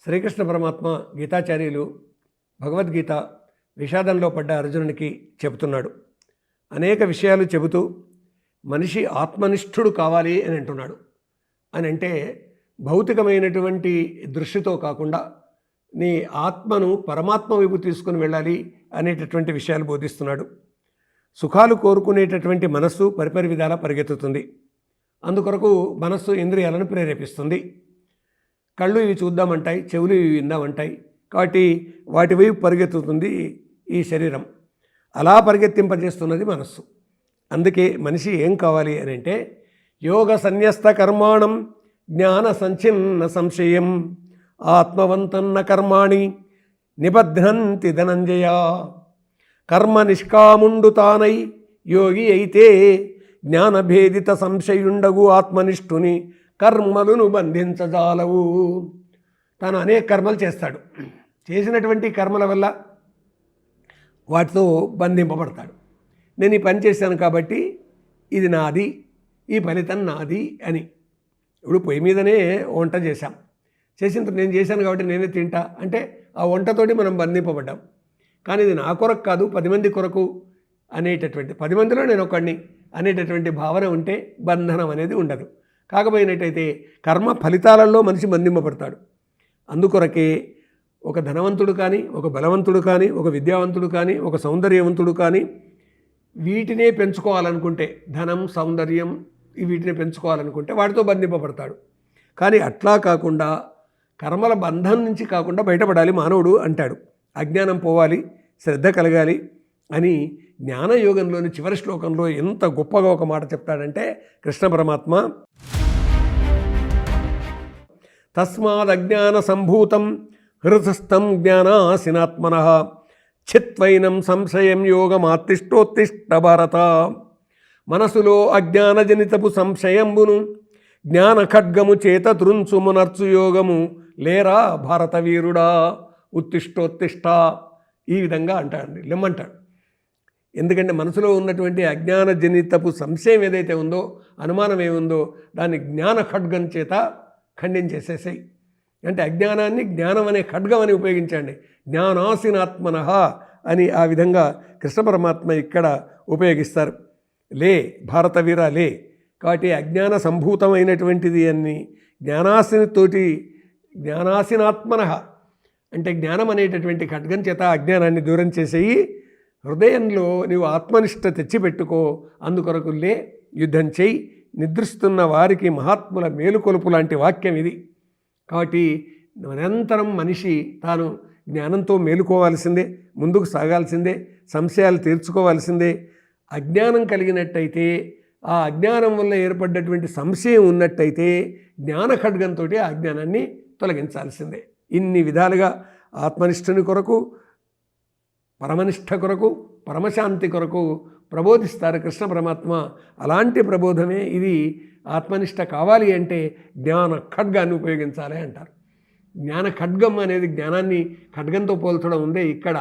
శ్రీకృష్ణ పరమాత్మ గీతాచార్యులు భగవద్గీత విషాదంలో పడ్డ అర్జునునికి చెబుతున్నాడు. అనేక విషయాలు చెబుతూ మనిషి ఆత్మనిష్ఠుడు కావాలి అని అంటున్నాడు. అని అంటే భౌతికమైనటువంటి దృష్టితో కాకుండా నీ ఆత్మను పరమాత్మ వైపు తీసుకుని వెళ్ళాలి అనేటటువంటి విషయాలు బోధిస్తున్నాడు. సుఖాలు కోరుకునేటటువంటి మనస్సు పరిపరి విధాలా పరిగెత్తుతుంది. అందుకొరకు మనస్సు ఇంద్రియాలను ప్రేరేపిస్తుంది. కళ్ళు ఇవి చూద్దామంటాయి, చెవులు ఇవి విందామంటాయి. కాబట్టి వాటి వైపు పరిగెత్తుతుంది ఈ శరీరం. అలా పరిగెత్తింపజేస్తున్నది మనస్సు. అందుకే మనిషి ఏం కావాలి అని అంటే యోగ సన్యస్త కర్మాణం జ్ఞాన సంచిన్న సంశయం ఆత్మవంతన్న కర్మాణి నిబధ్నంతి ధనంజయ. కర్మ నిష్కాముండు తానై యోగి అయితే జ్ఞానభేదిత సంశయుండగు ఆత్మనిష్ఠుని కర్మలను బంధించజాలవు. తాను అనేక కర్మలు చేస్తాడు. చేసినటువంటి కర్మల వల్ల వాటితో బంధింపబడతాడు. నేను ఈ పని చేశాను కాబట్టి ఇది నాది, ఈ ఫలితం నాది అని. ఇప్పుడు పొయ్యి మీదనే వంట చేశాం. చేసిన నేను చేశాను కాబట్టి నేనే తింటా అంటే ఆ వంటతోటి మనం బంధింపబడ్డాం. కానీ ఇది నా కొరకు కాదు, 10 మంది కొరకు అనేటటువంటి, 10 మందిలో నేను ఒకడిని అనేటటువంటి భావన ఉంటే బంధనం అనేది ఉండదు. కాకపోయినట్టయితే కర్మ ఫలితాలలో మనిషి బంధింపబడతాడు. అందుకొరకే ఒక ధనవంతుడు కానీ, ఒక బలవంతుడు కానీ, ఒక విద్యావంతుడు కానీ, ఒక సౌందర్యవంతుడు కానీ వీటినే పెంచుకోవాలనుకుంటే, ధనం సౌందర్యం వీటిని పెంచుకోవాలనుకుంటే వాటితో బంధింపబడతాడు. కానీ అట్లా కాకుండా కర్మల బంధం నుంచి కాకుండా బయటపడాలి మానవుడు అంటాడు. అజ్ఞానం పోవాలి, శ్రద్ధ కలగాలి అని జ్ఞానయోగంలోని చివరి శ్లోకంలో ఎంత గొప్పగా ఒక మాట చెప్తాడంటే కృష్ణ పరమాత్మ, తస్మాదజ్ఞాన సంభూతం హృదస్థం జ్ఞానాసినాత్మనః చిత్వైనం సంశయం యోగమాత్తిష్టోత్తిష్ట భారత. మనసులో అజ్ఞానజనితపు సంశయంబును జ్ఞాన ఖడ్గము చేత త్రుంచుమునర్చు యోగము లేరా భారత వీరుడా ఉత్తిష్టోత్తిష్ట. ఈ విధంగా అంటాడు, లెమ్మంటాడు. ఎందుకంటే మనసులో ఉన్నటువంటి అజ్ఞానజనితపు సంశయం ఏదైతే ఉందో, అనుమానం ఏముందో దాన్ని జ్ఞాన ఖడ్గం చేత ఖండించేసేసాయి. అంటే అజ్ఞానాన్ని జ్ఞానం అనే ఖడ్గం అని ఉపయోగించండి. జ్ఞానాసినాత్మనః అని ఆ విధంగా కృష్ణ పరమాత్మ ఇక్కడ ఉపయోగిస్తారు. లే భారత వీర లే. కాబట్టి అజ్ఞాన సంభూతమైనటువంటిది అని జ్ఞానాసినితోటి, జ్ఞానాసినాత్మనః అంటే జ్ఞానం అనేటటువంటి ఖడ్గం చేత అజ్ఞానాన్ని దూరం చేసేయి. హృదయంలో నీవు ఆత్మనిష్ట తెచ్చిపెట్టుకో. అందుకొరకు లే, యుద్ధం చేయి. నిద్రిస్తున్న వారికి మహాత్ముల మేలుకొలుపు లాంటి వాక్యం ఇది. కాబట్టి నిరంతరం మనిషి తాను జ్ఞానంతో మేలుకోవాల్సిందే, ముందుకు సాగాల్సిందే, సంశయాలు తీర్చుకోవాల్సిందే. అజ్ఞానం కలిగినట్టయితే, ఆ అజ్ఞానం వల్ల ఏర్పడ్డటువంటి సంశయం ఉన్నట్టయితే జ్ఞాన ఖడ్గంతో ఆ అజ్ఞానాన్ని తొలగించాల్సిందే. ఇన్ని విధాలుగా ఆత్మనిష్ఠుని కొరకు, పరమనిష్ఠ కొరకు, పరమశాంతి కొరకు ప్రబోధిస్తారు కృష్ణ పరమాత్మ. అలాంటి ప్రబోధమే ఇది. ఆత్మనిష్ట కావాలి అంటే జ్ఞాన ఖడ్గాన్ని ఉపయోగించాలి అంటారు. జ్ఞాన ఖడ్గం అనేది జ్ఞానాన్ని ఖడ్గంతో పోల్చడం ఉందే, ఇక్కడ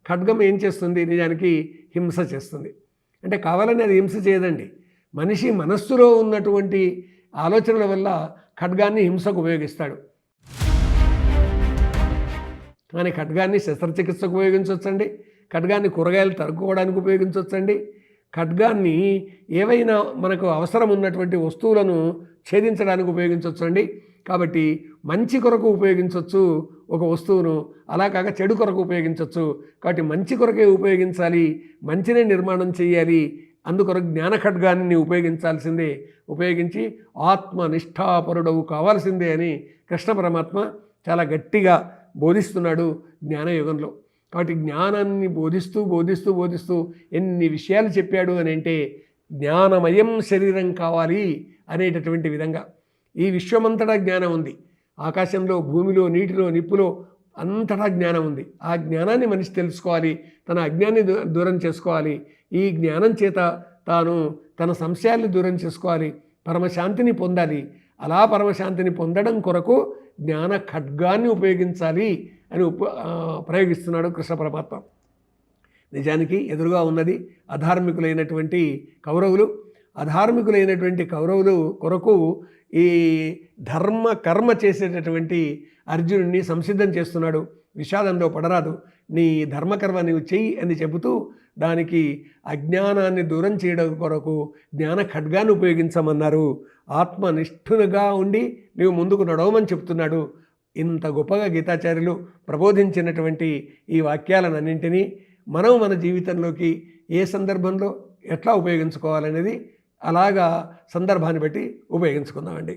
ఖడ్గం ఏం చేస్తుంది? నిజానికి హింస చేస్తుంది. అంటే కావాలని అది హింస చేయదండి. మనిషి మనస్సులో ఉన్నటువంటి ఆలోచనల వల్ల ఖడ్గాన్ని హింసకు ఉపయోగిస్తాడు. కానీ ఖడ్గాన్ని శస్త్రచికిత్సకు ఉపయోగించవచ్చండి. ఖడ్గాన్ని కూరగాయలు తరుక్కోవడానికి ఉపయోగించవచ్చండి. ఖడ్గాన్ని ఏవైనా మనకు అవసరం ఉన్నటువంటి వస్తువులను ఛేదించడానికి ఉపయోగించవచ్చండి. కాబట్టి మంచి కొరకు ఉపయోగించవచ్చు ఒక వస్తువును, అలా కాక చెడు కొరకు ఉపయోగించవచ్చు. కాబట్టి మంచి కొరకే ఉపయోగించాలి, మంచినే నిర్మాణం చేయాలి. అందుకొరకు జ్ఞాన ఖడ్గాన్ని ఉపయోగించాల్సిందే, ఉపయోగించి ఆత్మనిష్ఠాపరుడవు కావాల్సిందే అని కృష్ణ పరమాత్మ చాలా గట్టిగా బోధిస్తున్నాడు జ్ఞానయుగంలో. కాబట్టి జ్ఞానాన్ని బోధిస్తూ బోధిస్తూ బోధిస్తూ ఎన్ని విషయాలు చెప్పాడు అని అంటే జ్ఞానమయం శరీరం కావాలి అనేటటువంటి విధంగా. ఈ విశ్వమంతటా జ్ఞానం ఉంది. ఆకాశంలో, భూమిలో, నీటిలో, నిప్పులో అంతటా జ్ఞానం ఉంది. ఆ జ్ఞానాన్ని మనిషి తెలుసుకోవాలి, తన అజ్ఞాన్ని దూరం చేసుకోవాలి. ఈ జ్ఞానం చేత తాను తన సంశయాల్ని దూరం చేసుకోవాలి, పరమశాంతిని పొందాలి. అలా పరమశాంతిని పొందడం కొరకు జ్ఞాన ఖడ్గాన్ని ఉపయోగించాలి అని ప్రయోగిస్తున్నాడు కృష్ణ పరమాత్మ. నిజానికి ఎదురుగా ఉన్నది అధార్మికులైనటువంటి కౌరవులు. అధార్మికులైనటువంటి కౌరవులు కొరకు ఈ ధర్మ కర్మ చేసేటటువంటి అర్జునుడిని సంసిద్ధం చేస్తున్నాడు. విషాదంలో పడరాదు, నీ ధర్మకర్మ నీవు చెయ్యి అని చెబుతూ దానికి అజ్ఞానాన్ని దూరం చేయడం కొరకు జ్ఞాన ఖడ్గాన్ని ఉపయోగించమన్నారు. ఆత్మనిష్ఠునిగా ఉండి నీవు ముందుకు నడవమని చెప్తున్నాడు. ఇంత గొప్పగా గీతాచార్యులు ప్రబోధించినటువంటి ఈ వాక్యాలన్నింటినీ మనం మన జీవితంలోకి ఏ సందర్భంలో ఎట్లా ఉపయోగించుకోవాలనేది అలాగా సందర్భాన్ని బట్టి ఉపయోగించుకుందామండి.